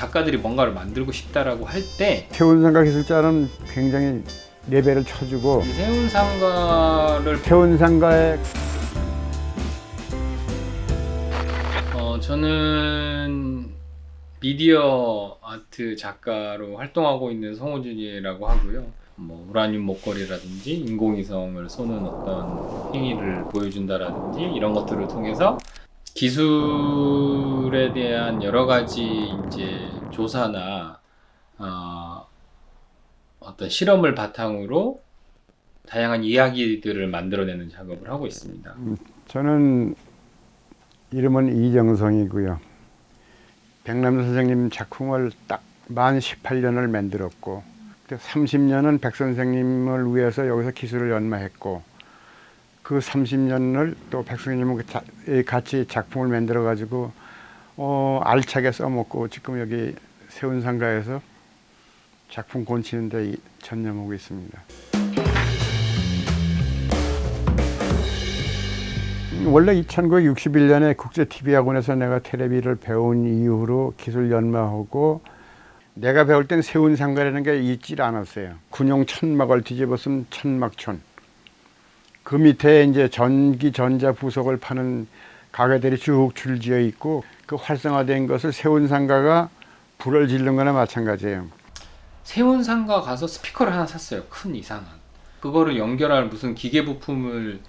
작가들이 뭔가를 만들고 싶다라고 할 때 세운상가 기술자는 굉장히 레벨을 쳐주고 세운상가를 세운상가의 저는 미디어 아트 작가로 활동하고 있는 성호준이라고 하고요. 뭐 우라늄 목걸이라든지 인공위성을 쏘는 어떤 행위를 보여준다라든지 이런 것들을 통해서 기술에 대한 여러 가지 이제 조사나 어떤 실험을 바탕으로 다양한 이야기들을 만들어내는 작업을 하고 있습니다. 저는 이름은 이정성이고요. 백남준 선생님 작품을 딱 만 18년을 만들었고 30년은 백 선생님을 위해서 여기서 기술을 연마했고 그 30년을 또 백 선생님과 같이 작품을 만들어 가지고 알차게 써먹고 지금 여기 세운상가에서 작품 곤치는 데 전념하고 있습니다. 원래 1961년에 국제 TV학원에서 내가 텔레비를 배운 이후로 기술 연마하고 내가 배울 땐 세운상가라는 게 있질 않았어요. 군용 천막을 뒤집었으면 천막촌. 그 밑에 이제 전기 전자 부속을 파는 가게들이 쭉 줄지어 있고 그 활성화된 것을 세운상가가 불을 지른 거나 마찬가지예요. 세운상가 가서 스피커를 하나 샀어요. 큰 이상한. 그거를 연결할 무슨 기계 부품을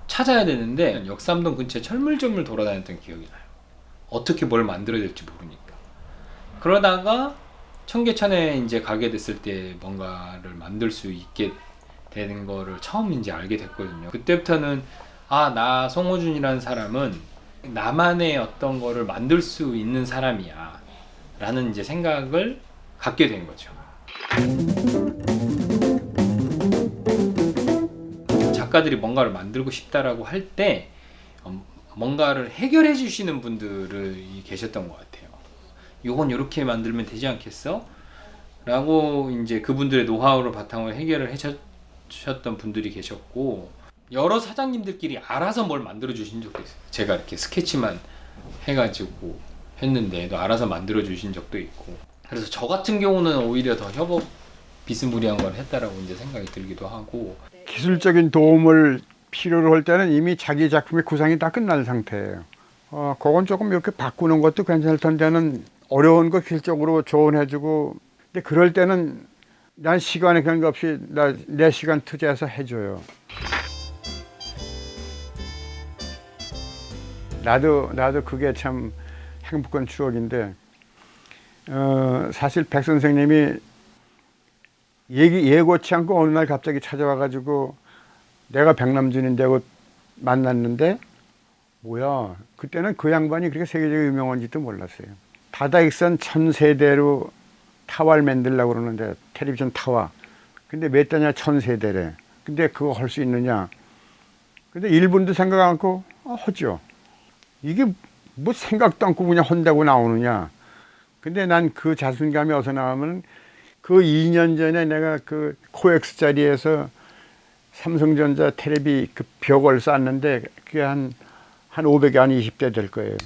찾아야 되는데 역삼동 근처에 철물점을 돌아다녔던 기억이 나요. 어떻게 뭘 만들어야 될지 모르니까. 그러다가 청계천에 이제 가게 됐을 때 뭔가를 만들 수 있게 되는 거를 처음 이제 알게 됐거든요. 그때부터는 나 송호준이라는 사람은 나만의 어떤 거를 만들 수 있는 사람이야 라는 이제 생각을 갖게 된 거죠. 작가들이 뭔가를 만들고 싶다라고 할 때 뭔가를 해결해 주시는 분들이 계셨던 것 같아요. 이건 이렇게 만들면 되지 않겠어? 라고 이제 그분들의 노하우를 바탕으로 해결을 해주셨던 분들이 계셨고 여러 사장님들끼리 알아서 뭘 만들어 주신 적도 있어요. 제가 이렇게 스케치만 해가지고 했는데도 알아서 만들어 주신 적도 있고 그래서 저 같은 경우는 오히려 더 협업 비스무리한 걸 했다라고 이제 생각이 들기도 하고 기술적인 도움을 필요로 할 때는 이미 자기 작품의 구상이 다 끝난 상태예요. 그건 조금 이렇게 바꾸는 것도 괜찮을 텐데는 어려운 거 기술적으로 조언해주고 근데 그럴 때는 난 시간에 관계없이 내 시간 투자해서 해줘요. 나도 그게 참 행복한 추억인데 사실 백 선생님이 예고치 않고 어느 날 갑자기 찾아와가지고 내가 백남준인데 하고 만났는데 뭐야 그때는 그 양반이 그렇게 세계적으로 유명한지도 몰랐어요. 다다익선 1000세대로 타워를 만들려고 그러는데 텔레비전 타워 근데 몇 대냐 1000세대래. 근데 그거 할 수 있느냐 근데 1분도 생각 않고 하죠. 이게 뭐 생각도 않고 그냥 한다고 나오느냐. 근데 난 그 자신감이 어디서 나오면 그 2년 전에 내가 그 코엑스 자리에서 삼성전자 텔레비 그 벽을 쌌는데 그게 한 500이 한 20대 될 거예요.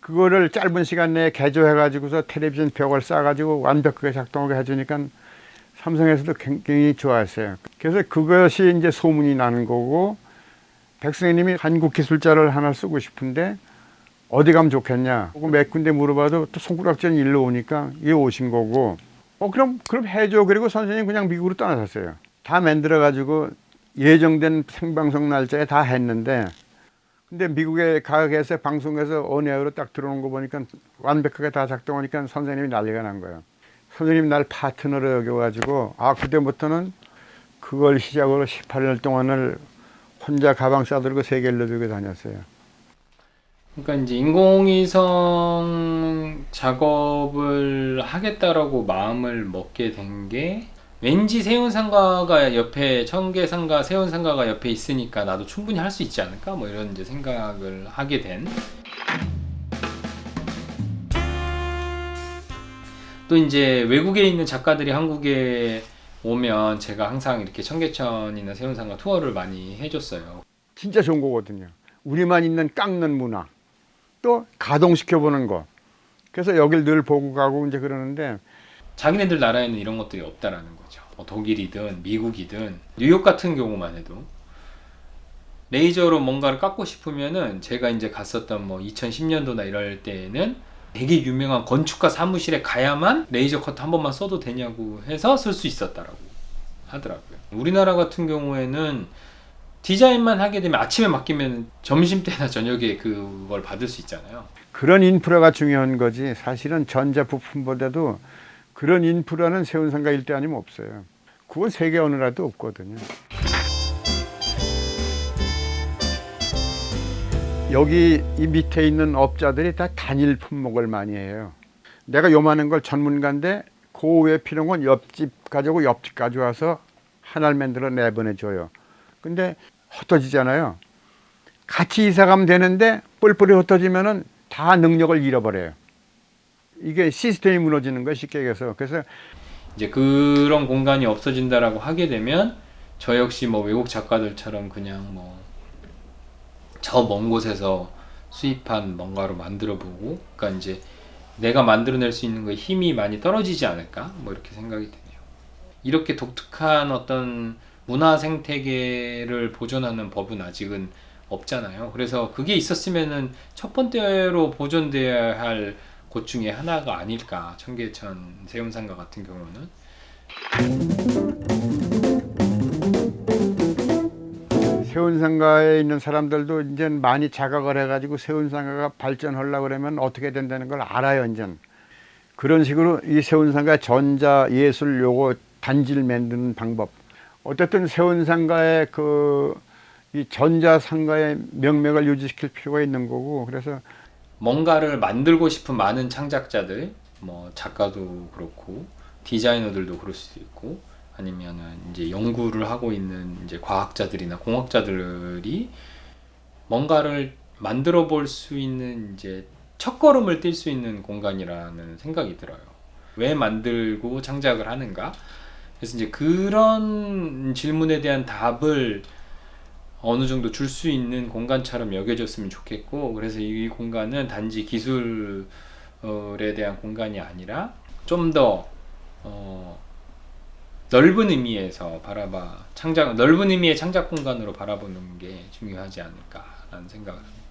그거를 짧은 시간 내에 개조해가지고서 텔레비전 벽을 싸가지고 완벽하게 작동하게 해주니까 삼성에서도 굉장히 좋아했어요. 그래서 그것이 이제 소문이 나는 거고 백 선생님이 한국 기술자를 하나 쓰고 싶은데 어디 가면 좋겠냐. 몇 군데 물어봐도 또 손가락전 일로 오니까 이 오신 거고 그럼 해줘. 그리고 선생님 그냥 미국으로 떠나셨어요. 다 만들어가지고 예정된 생방송 날짜에 다 했는데 근데 미국에 가게에서 방송에서 온에어로 딱 들어오는 거 보니까 완벽하게 다 작동하니까 선생님이 난리가 난 거예요. 선생님이 날 파트너로 여겨가지고 그때부터는 그걸 시작으로 18년 동안을 혼자 가방 싸들고 세계를 들고 다녔어요. 그러니까 이제 인공위성 작업을 하겠다라고 마음을 먹게 된 게 왠지 세운상가가 옆에 청계상가 세운상가가 옆에 있으니까 나도 충분히 할 수 있지 않을까 뭐 이런 이제 생각을 하게 된. 또 이제 외국에 있는 작가들이 한국에 오면 제가 항상 이렇게 청계천이나 세운상가 투어를 많이 해줬어요. 진짜 좋은 거거든요. 우리만 있는 깎는 문화 또 가동시켜보는 거 그래서 여길 늘 보고 가고 이제 그러는데 자기네들 나라에는 이런 것들이 없다라는 거죠. 뭐 독일이든 미국이든 뉴욕 같은 경우만 해도 레이저로 뭔가를 깎고 싶으면은 제가 이제 갔었던 뭐 2010년도나 이럴 때에는 되게 유명한 건축가 사무실에 가야만 레이저 커트 한 번만 써도 되냐고 해서 쓸 수 있었다라고 하더라고요. 우리나라 같은 경우에는 디자인만 하게 되면 아침에 맡기면 점심때나 저녁에 그걸 받을 수 있잖아요. 그런 인프라가 중요한 거지. 사실은 전자 부품보다도 그런 인프라는 세운상가 일대 아니면 없어요. 그건 세계 어느 나라도 없거든요. 여기 이 밑에 있는 업자들이 다 단일 품목을 많이 해요. 내가 요만한 걸 전문가인데 그 외에 필요한 건 옆집 가져오고 옆집 가져와서 하나를 만들어 내보내줘요. 근데 흩어지잖아요. 같이 이사 가면 되는데 뿔뿔이 흩어지면은 다 능력을 잃어버려요. 이게 시스템이 무너지는 거예요, 쉽게 얘기해서. 그래서 이제 그런 공간이 없어진다라고 하게 되면 저 역시 뭐 외국 작가들처럼 그냥 뭐 저 먼 곳에서 수입한 뭔가로 만들어 보고, 그러니까 이제 내가 만들어낼 수 있는 거에 힘이 많이 떨어지지 않을까, 뭐 이렇게 생각이 드네요. 이렇게 독특한 어떤 문화 생태계를 보존하는 법은 아직은 없잖아요. 그래서 그게 있었으면은 첫 번째로 보존돼야 할 곳 중에 하나가 아닐까. 청계천 세운상가 같은 경우는. 세운상가에 있는 사람들도 이제 많이 자각을 해가지고 세운상가가 발전하려고 그러면 어떻게 된다는 걸 알아요, 이제. 그런 식으로 이 세운상가 전자 예술 요거 단지를 만드는 방법. 어쨌든 세운상가의 이 전자상가의 명맥을 유지시킬 필요가 있는 거고, 그래서 뭔가를 만들고 싶은 많은 창작자들, 뭐 작가도 그렇고 디자이너들도 그럴 수도 있고, 아니면은 이제 연구를 하고 있는 이제 과학자들이나 공학자들이 뭔가를 만들어 볼 수 있는 이제 첫걸음을 뛸 수 있는 공간이라는 생각이 들어요. 왜 만들고 창작을 하는가? 그래서 이제 그런 질문에 대한 답을 어느 정도 줄 수 있는 공간처럼 여겨졌으면 좋겠고, 그래서 이 공간은 단지 기술에 대한 공간이 아니라 좀 더 넓은 의미에서 넓은 의미의 창작 공간으로 바라보는 게 중요하지 않을까라는 생각을 합니다.